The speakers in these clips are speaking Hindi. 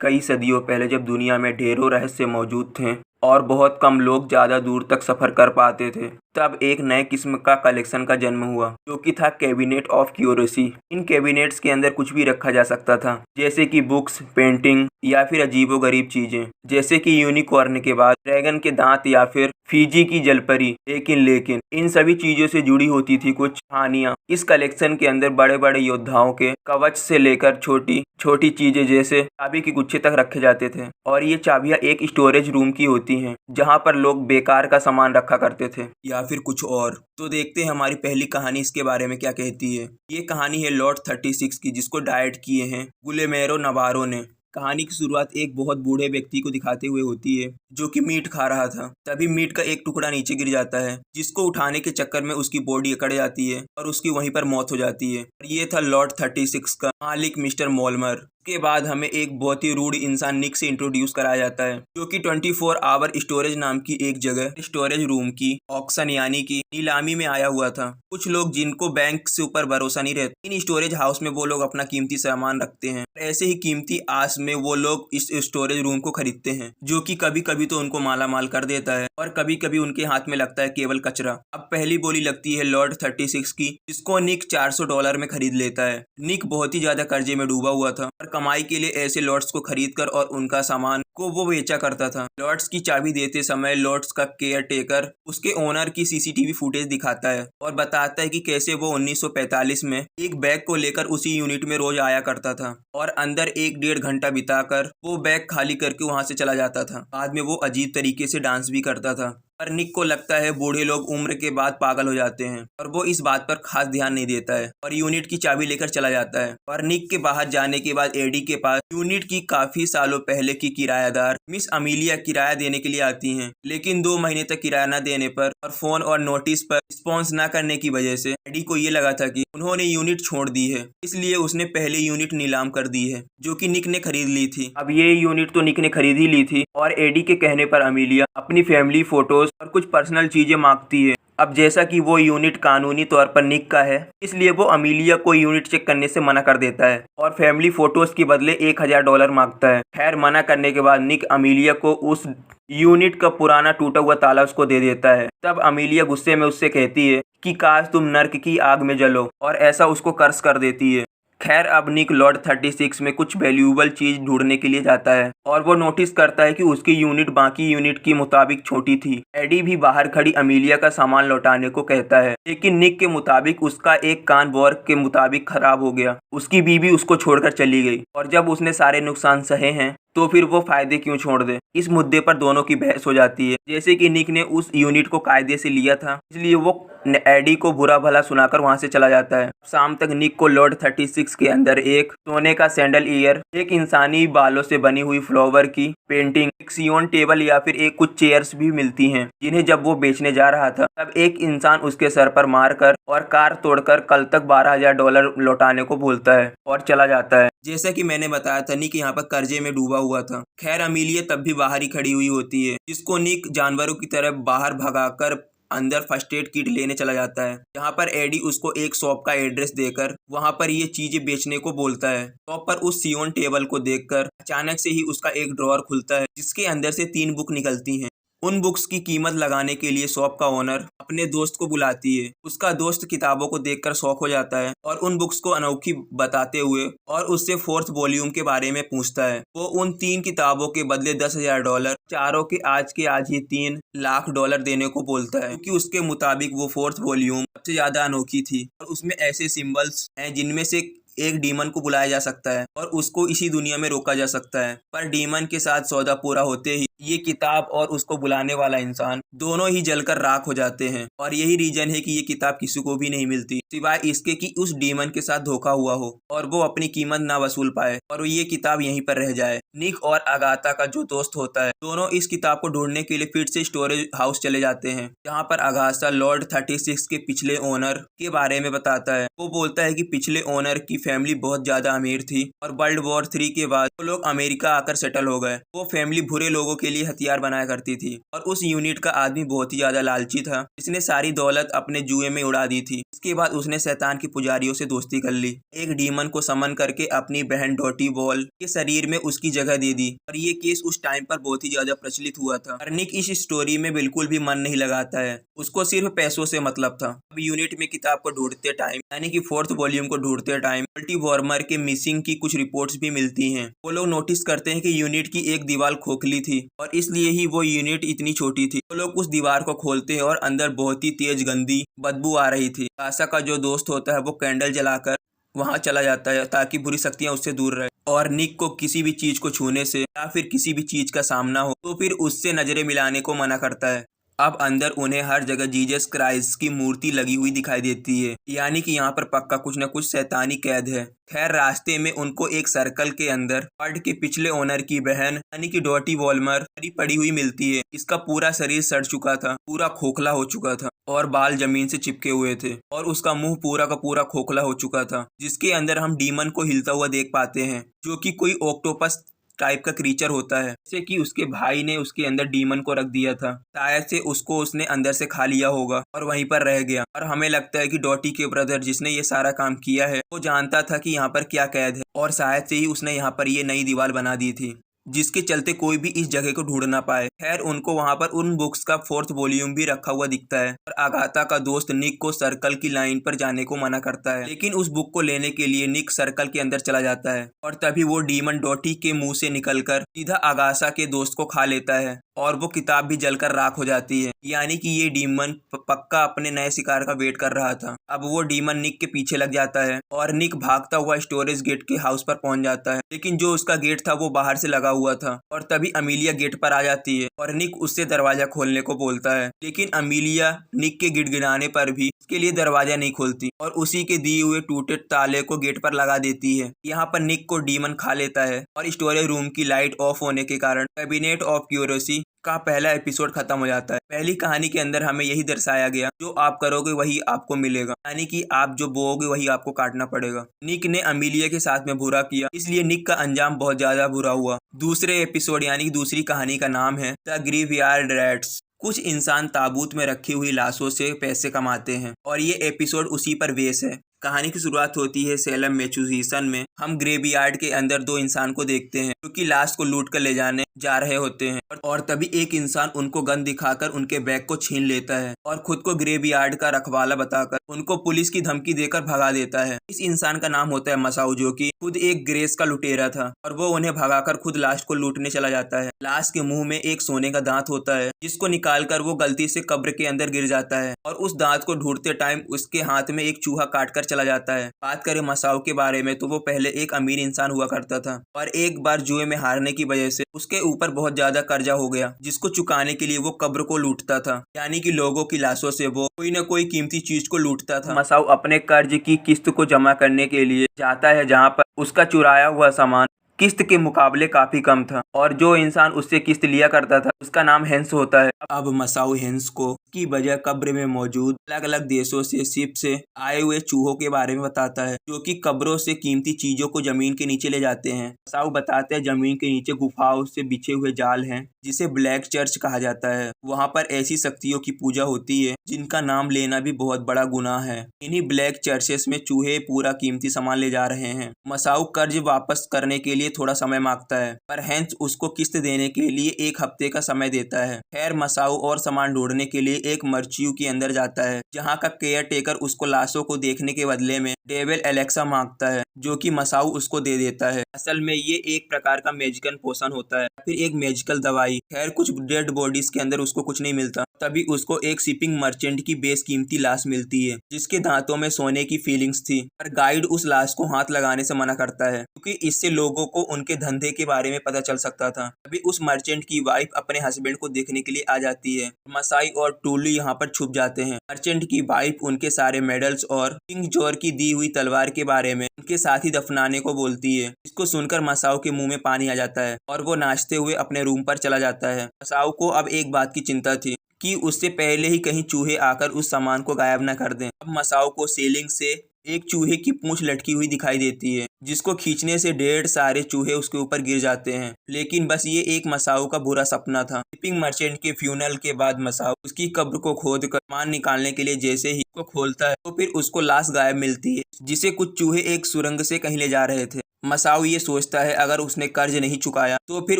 कई सदियों पहले जब दुनिया में ढेरों रहस्य मौजूद थे और बहुत कम लोग ज़्यादा दूर तक सफ़र कर पाते थे, तब एक नए किस्म का कलेक्शन का जन्म हुआ जो कि था cabinet of curiosity. In cabinets के अंदर कुछ भी रखा जा सकता था, जैसे कि बुक्स, पेंटिंग या फिर अजीबोगरीब चीज़ें, जैसे कि यूनिकॉर्न के बाद ड्रैगन के दांत या फिर फिजी की जलपरी। लेकिन इन सभी चीज़ों से जुड़ी होती थी कुछ कहानियाँ। इस कलेक्शन के अंदर बड़े बड़े योद्धाओं के कवच से लेकर छोटी छोटी चीज़ें जैसे चाबी के गुच्छे तक रखे जाते थे, और ये चाबियाँ एक स्टोरेज रूम की होती हैं जहाँ पर लोग बेकार का सामान रखा करते थे या फिर कुछ और। तो देखते हैं हमारी पहली कहानी इसके बारे में क्या कहती है। ये कहानी है लॉट 36 की, जिसको डायरेक्ट किए हैं गुलेमेरो नवारो ने। कहानी की शुरुआत एक बहुत बूढ़े व्यक्ति को दिखाते हुए होती है जो कि मीट खा रहा था। तभी मीट का एक टुकड़ा नीचे गिर जाता है, जिसको उठाने के चक्कर में उसकी बॉडी अकड़ जाती है और उसकी वहीं पर मौत हो जाती है। और ये था लॉट 36 का मालिक मिस्टर मोलमर। के बाद हमें एक बहुत ही रूड इंसान निक से इंट्रोड्यूस कराया जाता है, जो कि 24 आवर स्टोरेज नाम की एक जगह स्टोरेज रूम की ऑक्शन यानी कि नीलामी में आया हुआ था। कुछ लोग जिनको बैंक से ऊपर भरोसा नहीं रहता, इन स्टोरेज हाउस में वो लोग अपना कीमती सामान रखते हैं। ऐसे ही कीमती आस में वो लोग इस स्टोरेज रूम को खरीदते हैं, जो कि कभी कभी तो उनको माला माल कर देता है और कभी कभी उनके हाथ में लगता है केवल कचरा। अब पहली बोली लगती है लॉट 36 की, जिसको निक $400 में खरीद लेता है। निक बहुत ही ज्यादा कर्जे में डूबा हुआ था और कमाई के लिए ऐसे लॉट्स को खरीदकर और उनका सामान को वो बेचा करता था। लॉट्स की चाबी देते समय लॉट्स का केयर टेकर उसके ओनर की सीसीटीवी फुटेज दिखाता है और बताता है कि कैसे वो 1945 में एक बैग को लेकर उसी यूनिट में रोज आया करता था और अंदर 1-1.5 घंटा बिताकर वो बैग खाली करके वहां से चला जाता था। बाद में वो अजीब तरीके से डांस भी करता था। पर निक को लगता है बूढ़े लोग उम्र के बाद पागल हो जाते हैं और वो इस बात पर खास ध्यान नहीं देता है और यूनिट की चाबी लेकर चला जाता है। और निक के बाहर जाने के बाद एडी के पास यूनिट की काफी सालों पहले की किराएदार मिस अमीलिया किराया देने के लिए आती हैं, लेकिन 2 महीने तक किराया न देने पर और फोन और नोटिस पर रिस्पॉन्स न करने की वजह से एडी को ये लगा था कि उन्होंने यूनिट छोड़ दी है, इसलिए उसने पहले यूनिट नीलाम कर दी है, जो कि निक ने खरीद ली थी। अब ये यूनिट तो निक ने खरीद ही ली थी और एडी के कहने पर अमीलिया अपनी फैमिली फोटोज और कुछ पर्सनल चीजें मांगती है। अब जैसा कि वो यूनिट कानूनी तौर पर निक का है, इसलिए वो अमीलिया को यूनिट चेक करने से मना कर देता है और फैमिली फोटोज के बदले $1000 मांगता है। खैर मना करने के बाद निक अमीलिया को उस यूनिट का पुराना टूटा हुआ ताला उसको दे देता है। तब अमीलिया गुस्से में उससे कहती है कि काश तुम नर्क की आग में जलो, और ऐसा उसको कर्ज कर देती है। खैर अब निक लॉट 36 में कुछ वैल्यूएबल चीज ढूंढने के लिए जाता है और वो नोटिस करता है कि उसकी यूनिट बाकी यूनिट की मुताबिक छोटी थी। एडी भी बाहर खड़ी अमीलिया का सामान लौटाने को कहता है, लेकिन निक के मुताबिक उसका एक कान वॉर्क के मुताबिक खराब हो गया। उसकी बीवी उसको छोड़कर चली गई और जब उसने सारे नुकसान सहे हैं तो फिर वो फायदे क्यों छोड़ दे। इस मुद्दे पर दोनों की बहस हो जाती है। जैसे कि निक ने उस यूनिट को कायदे से लिया था, इसलिए वो एडी को बुरा भला सुनाकर वहां से चला जाता है। शाम तक निक को लॉट 36 के अंदर एक सोने का सैंडल ईयर, एक इंसानी बालों से बनी हुई फ्लावर की पेंटिंग, एक सियोन टेबल या फिर एक कुछ चेयर्स भी मिलती हैं, जिन्हें जब वो बेचने जा रहा था तब एक इंसान उसके सर पर मारकर और कार तोड़कर कल तक $12000 लौटाने को बोलता है और चला जाता है। जैसा कि मैंने बताया था, निक यहाँ पर कर्जे में डूबा हुआ था। खैर अमीलिया तब भी बाहर ही खड़ी हुई होती है, जिसको निक जानवरों की तरह बाहर भगाकर अंदर फर्स्ट एड किट लेने चला जाता है, जहाँ पर एडी उसको एक शॉप का एड्रेस देकर वहाँ पर ये चीजें बेचने को बोलता है। शॉप पर उस सियोन टेबल को देखकर अचानक से ही उसका एक ड्रॉअर खुलता है, जिसके अंदर से 3 बुक निकलती हैं। उन बुक्स की कीमत लगाने के लिए शॉप का ओनर अपने दोस्त को बुलाती है। उसका दोस्त किताबों को देखकर शॉक हो जाता है और उन बुक्स को अनोखी बताते हुए और उससे 4th वॉल्यूम के बारे में पूछता है। वो उन 3 किताबों के बदले $10,000 चारों के आज ही $3 लाख देने को बोलता है, क्योंकि उसके मुताबिक वो 4th वॉल्यूम सबसे ज्यादा अनोखी थी और उसमें ऐसे सिंबल्स हैं जिनमें से एक डीमन को बुलाया जा सकता है और उसको इसी दुनिया में रोका जा सकता है। पर डीमन के साथ सौदा पूरा होते ही ये किताब और उसको बुलाने वाला इंसान दोनों ही जलकर राख हो जाते हैं और यही रीजन है कि ये किताब किसी को भी नहीं मिलती, सिवाय इसके कि उस डीमन के साथ धोखा हुआ हो और वो अपनी कीमत ना वसूल पाए और ये किताब यहीं पर रह जाए। निक और अगाथा का जो दोस्त होता है, दोनों इस किताब को ढूंढने के लिए फिर से स्टोरेज हाउस चले जाते हैं, जहाँ पर अगाथा लॉर्ड 36 के पिछले ओनर के बारे में बताता है। वो बोलता है कि पिछले ओनर की फैमिली बहुत ज्यादा अमीर थी और वर्ल्ड वॉर 3 के बाद वो लोग अमेरिका आकर सेटल हो गए। वो फैमिली बुरे लोगों के लिए हथियार बनाया करती थी और उस यूनिट का आदमी बहुत ही ज्यादा लालची था, जिसने सारी दौलत अपने जुए में उड़ा दी थी। इसके बाद उसने शैतान के पुजारियों से दोस्ती कर ली, एक डीमन को समन करके अपनी बहन डॉटी वॉल के शरीर में उसकी जगह दे दी और ये केस उस टाइम पर बहुत ही ज्यादा प्रचलित हुआ था। पर निक इस स्टोरी में बिल्कुल भी मन नहीं लगाता है, उसको सिर्फ पैसों से मतलब था। अब यूनिट में किताब को ढूंढते टाइम यानी कि 4th वॉल्यूम को ढूंढते टाइम मल्टी वॉर्मर के मिसिंग की कुछ रिपोर्ट्स भी मिलती हैं। वो लोग नोटिस करते हैं कि यूनिट की एक दीवार खोखली थी और इसलिए ही वो यूनिट इतनी छोटी थी। वो लोग उस दीवार को खोलते हैं और अंदर बहुत ही तेज गंदी बदबू आ रही थी। आशा का जो दोस्त होता है वो कैंडल जलाकर वहां चला जाता है ताकि बुरी शक्तियां उससे दूर रहे और निक को किसी भी चीज को छूने से या फिर किसी भी चीज का सामना हो तो फिर उससे नजरें मिलाने को मना करता है। अब अंदर उन्हें हर जगह जीसस क्राइस्ट की मूर्ति लगी हुई दिखाई देती है, यानी कि यहाँ पर पक्का कुछ न कुछ शैतानी कैद है। खैर रास्ते में उनको एक सर्कल के अंदर पर्ड के पिछले ओनर की बहन यानी कि डॉटी वॉल्मर पड़ी हुई मिलती है। इसका पूरा शरीर सड़ चुका था, पूरा खोखला हो चुका था और बाल जमीन से चिपके हुए थे और उसका मुंह पूरा का पूरा खोखला हो चुका था, जिसके अंदर हम डीमन को हिलता हुआ देख पाते हैं जो कि कोई ऑक्टोपस टाइप का क्रीचर होता है। जैसे कि उसके भाई ने उसके अंदर डीमन को रख दिया था, शायद से उसको उसने अंदर से खा लिया होगा और वहीं पर रह गया। और हमें लगता है कि डॉटी के ब्रदर जिसने ये सारा काम किया है वो जानता था कि यहाँ पर क्या कैद है और शायद से ही उसने यहाँ पर ये नई दीवार बना दी थी जिसके चलते कोई भी इस जगह को ढूंढ ना पाए। खैर उनको वहां पर उन बुक्स का 4th वॉल्यूम भी रखा हुआ दिखता है और अगाथा का दोस्त निक को सर्कल की लाइन पर जाने को मना करता है, लेकिन उस बुक को लेने के लिए निक सर्कल के अंदर चला जाता है और तभी वो डीमन डॉटी के मुंह से निकलकर सीधा अगाथा के दोस्त को खा लेता है और वो किताब भी जलकर राख हो जाती है। यानी कि ये डीमन पक्का अपने नए शिकार का वेट कर रहा था। अब वो डीमन निक के पीछे लग जाता है और निक भागता हुआ स्टोरेज गेट के हाउस पर पहुंच जाता है, लेकिन जो उसका गेट था वो बाहर से लगा हुआ था और तभी अमीलिया गेट पर आ जाती है और निक उससे दरवाजा खोलने को बोलता है, लेकिन अमीलिया निक के गिड़गिड़ाने पर भी उसके लिए दरवाजा नहीं खोलती और उसी के दिए हुए टूटे ताले को गेट पर लगा देती है। यहाँ पर निक को डीमन खा लेता है और स्टोरेज रूम की लाइट ऑफ होने के कारण कैबिनेट ऑफ क्यूरियोसिटी का पहला एपिसोड खत्म हो जाता है। पहली कहानी के अंदर हमें यही दर्शाया गया, जो आप करोगे वही आपको मिलेगा, यानी कि आप जो बोओगे वही आपको काटना पड़ेगा। निक ने अमीलिया के साथ में बुरा किया, इसलिए निक का अंजाम बहुत ज्यादा बुरा हुआ। दूसरे एपिसोड यानी कि दूसरी कहानी का नाम है द ग्रेवयार्ड रैट्स। कुछ इंसान ताबूत में रखी हुई लाशों से पैसे कमाते हैं और ये एपिसोड उसी पर बेस है। कहानी की शुरुआत होती है सेलम मैसाचुसेट्स में। हम ग्रेवयार्ड के अंदर दो इंसान को देखते हैं जो कि लाश को लूट कर ले जाने जा रहे होते हैं और तभी एक इंसान उनको गन दिखाकर उनके बैग को छीन लेता है और खुद को ग्रेवयार्ड का रखवाला बताकर उनको पुलिस की धमकी देकर भगा देता है। इस इंसान का नाम होता है मसाऊ, जो कि खुद एक ग्रेस का लुटेरा था और वो उन्हें भगाकर खुद लाश को लूटने चला जाता है। लाश के मुंह में एक सोने का दांत होता है जिसको निकालकर वो गलती से कब्र के अंदर गिर जाता है और उस दांत को ढूंढते टाइम उसके हाथ में एक चूहा काटकर चला जाता है। बात करें मसाऊ के बारे में तो वो पहले एक अमीर इंसान हुआ करता था और एक बार जुए में हारने की वजह से उसके ऊपर बहुत ज्यादा कर्जा हो गया, जिसको चुकाने के लिए वो कब्र को लूटता था, यानी कि लोगों की लाशों से वो कोई न कोई कीमती चीज को लूटता था। मसाऊ अपने कर्ज की किस्त को जमा करने के लिए जाता है जहाँ पर उसका चुराया हुआ सामान किस्त के मुकाबले काफी कम था और जो इंसान उससे किस्त लिया करता था उसका नाम हेंस होता है। अब मसाऊ हेंस को की वजह कब्र में मौजूद अलग अलग देशों से शिप से आए हुए चूहों के बारे में बताता है जो कि कब्रों से कीमती चीजों को जमीन के नीचे ले जाते हैं। मसाऊ बताते हैं जमीन के नीचे गुफाओं से बिछे हुए जाल हैं जिसे ब्लैक चर्च कहा जाता है। वहाँ पर ऐसी शक्तियों की पूजा होती है जिनका नाम लेना भी बहुत बड़ा गुनाह है। इन्हीं ब्लैक चर्चेस में चूहे पूरा कीमती सामान ले जा रहे हैं। मसाऊ कर्ज वापस करने के लिए थोड़ा समय मांगता है पर हेंस उसको किस्त देने के लिए 1 हफ्ते का समय देता है। खैर मसाऊ और सामान ढूंढने के लिए एक मर्च्यू के अंदर जाता है जहाँ का केयर टेकर उसको लाशों को देखने के बदले में डेविल एलेक्सा मांगता है जो कि मसाऊ उसको दे देता है। असल में ये एक प्रकार का मैजिकल पोशन होता है, फिर एक मैजिकल दवाई। खैर कुछ डेड बॉडीज के अंदर उसको कुछ नहीं मिलता, तभी उसको एक शिपिंग मर्चेंट की बेशकीमती लाश मिलती है जिसके दांतों में सोने की फीलिंग्स थी, पर गाइड उस लाश को हाथ लगाने से मना करता है क्योंकि इससे लोगों को उनके धंधे के बारे में पता चल सकता था। अभी उस मर्चेंट की वाइफ अपने हस्बैंड को देखने के लिए आ जाती है। मसाई और टूलू यहाँ पर छुप जाते हैं। मर्चेंट की वाइफ उनके सारे मेडल्स और किंग जॉर की दी हुई तलवार के बारे में उनके साथ ही दफनाने को बोलती है। इसको सुनकर मसाऊ के मुंह में पानी आ जाता है और वो नाचते हुए अपने रूम पर चला जाता है। मसाऊ को अब एक बात की चिंता थी कि उससे पहले ही कहीं चूहे आकर उस सामान को गायब न कर दें। अब मसाऊ को सीलिंग से एक चूहे की पूंछ लटकी हुई दिखाई देती है जिसको खींचने से ढेर सारे चूहे उसके ऊपर गिर जाते हैं, लेकिन बस ये एक मसाऊ का बुरा सपना था। शिपिंग मर्चेंट के फ्यूनल के बाद मसाऊ उसकी कब्र को खोद कर सामान निकालने के लिए जैसे ही उसको खोलता है तो फिर उसको लाश गायब मिलती है जिसे कुछ चूहे एक सुरंग से कहीं ले जा रहे थे। मसाओ ये सोचता है अगर उसने कर्ज नहीं चुकाया तो फिर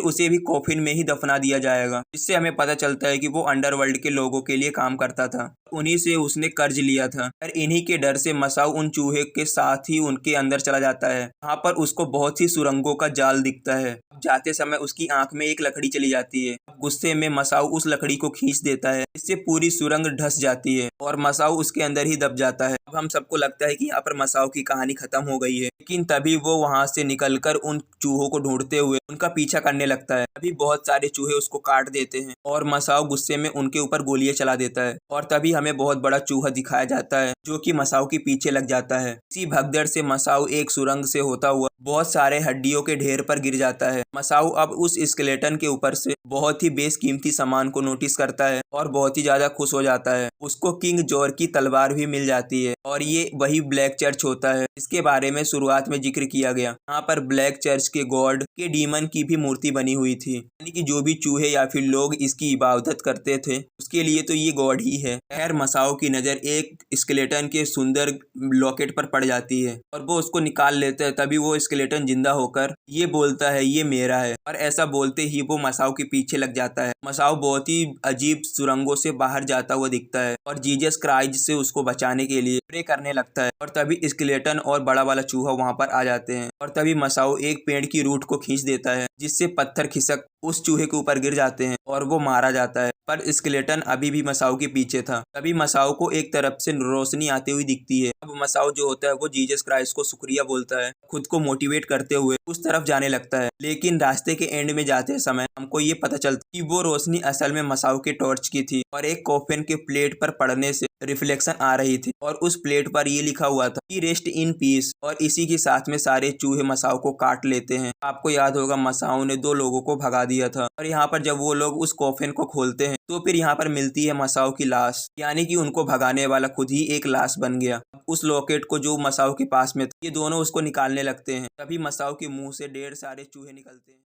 उसे भी कॉफिन में ही दफना दिया जाएगा। इससे हमें पता चलता है कि वो अंडरवर्ल्ड के लोगों के लिए काम करता था, उन्हीं से उसने कर्ज लिया था। और इन्हीं के डर से मसाओ उन चूहे के साथ ही उनके अंदर चला जाता है। यहाँ पर उसको बहुत सी सुरंगों का जाल दिखता है। जाते समय उसकी आंख में एक लकड़ी चली जाती है। गुस्से में मसाओ उस लकड़ी को खींच देता है, इससे पूरी सुरंग धंस जाती है और मसाओ उसके अंदर ही दब जाता है। अब हम सबको लगता है कि यहाँ पर मसाओ की कहानी खत्म हो गई है, लेकिन तभी वो वहाँ से निकलकर उन चूहों को ढूंढते हुए उनका पीछा करने लगता है। तभी बहुत सारे चूहे उसको काट देते हैं और मसाओ गुस्से में उनके ऊपर गोलियां चला देता है और तभी हमें बहुत बड़ा चूहा दिखाया जाता है जो कि मसाओ के पीछे लग जाता है। इसी भगदड़ से मसाओ एक सुरंग से होता हुआ बहुत सारे हड्डियों के ढेर पर गिर जाता है। मसाओ अब उस स्केलेटन के ऊपर से बहुत ही बेशकीमती सामान को नोटिस करता है और बहुत ही ज्यादा खुश हो जाता है। उसको किंग जॉर की तलवार भी मिल जाती है और ये वही ब्लैक चर्च होता है इसके बारे में शुरुआत में जिक्र किया गया। यहाँ पर ब्लैक चर्च के गॉड के डीमन की भी मूर्ति बनी हुई थी, यानी कि जो भी चूहे या फिर लोग इसकी इबादत करते थे उसके लिए तो ये गॉड ही है। खैर मसाओ की नजर एक स्केलेटन के सुंदर लॉकेट पर पड़ जाती है और वो उसको निकाल लेता है। तभी वो स्केलेटन जिंदा होकर ये बोलता है ये मेरा है, और ऐसा बोलते ही वो मसाओ के पीछे लग जाता है। मसाओ बहुत ही अजीब सुरंगों से बाहर जाता हुआ दिखता है और जीसस क्राइस्ट से उसको बचाने के लिए प्रे करने लगता है। और तभी स्केलेटन और बड़ा वाला चूहा वहां पर आ जाते हैं और तभी मसाओ एक पेड़ की रूट को खींच देता है जिससे पत्थर खिसक उस चूहे के ऊपर गिर जाते हैं और वो मारा जाता है। पर स्केलेटन अभी भी मसाओ के पीछे था। तभी मसाओ को एक तरफ से रोशनी आती हुई दिखती है। अब मसाओ जो होता है वो जीसस क्राइस्ट को शुक्रिया बोलता है, खुद को मोटिवेट करते हुए उस तरफ जाने लगता है। लेकिन रास्ते के एंड में जाते समय हमको ये पता चलता है कि वो रोशनी असल में मसाओ के टॉर्च की थी और एक कॉफिन के प्लेट पर पड़ने से रिफ्लेक्शन आ रही थी और उस प्लेट पर ये लिखा हुआ था कि रेस्ट इन पीस। और इसी के साथ में सारे चूहे मसाओ को काट लेते हैं। आपको याद होगा मसाओ ने 2 लोगों को भगा दिया था और यहाँ पर जब वो लोग उस कॉफिन को खोलते हैं तो फिर यहाँ पर मिलती है मसाओ की लाश, यानी कि उनको भगाने वाला खुद ही एक लाश बन गया। उस लॉकेट को जो मसाओ के पास में था ये दोनों उसको निकालने लगते हैं। तभी मसाओ के मुंह से ढेर सारे चूहे निकलते हैं।